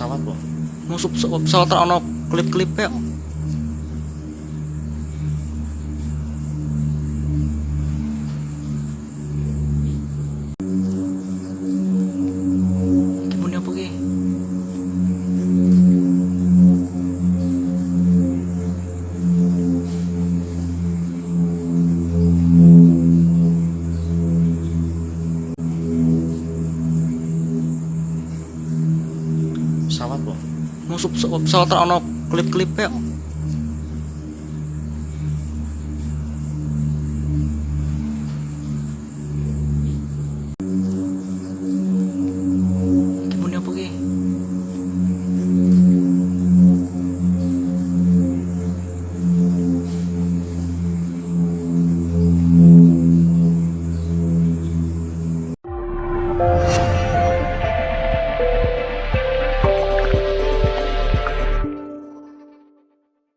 pesawat loh. Musuh pesawat ono klip-klipnya. Gimana apa ki? Pesawat loh. Musuh pesawat ono klip-klipnya. Gimana apa ki?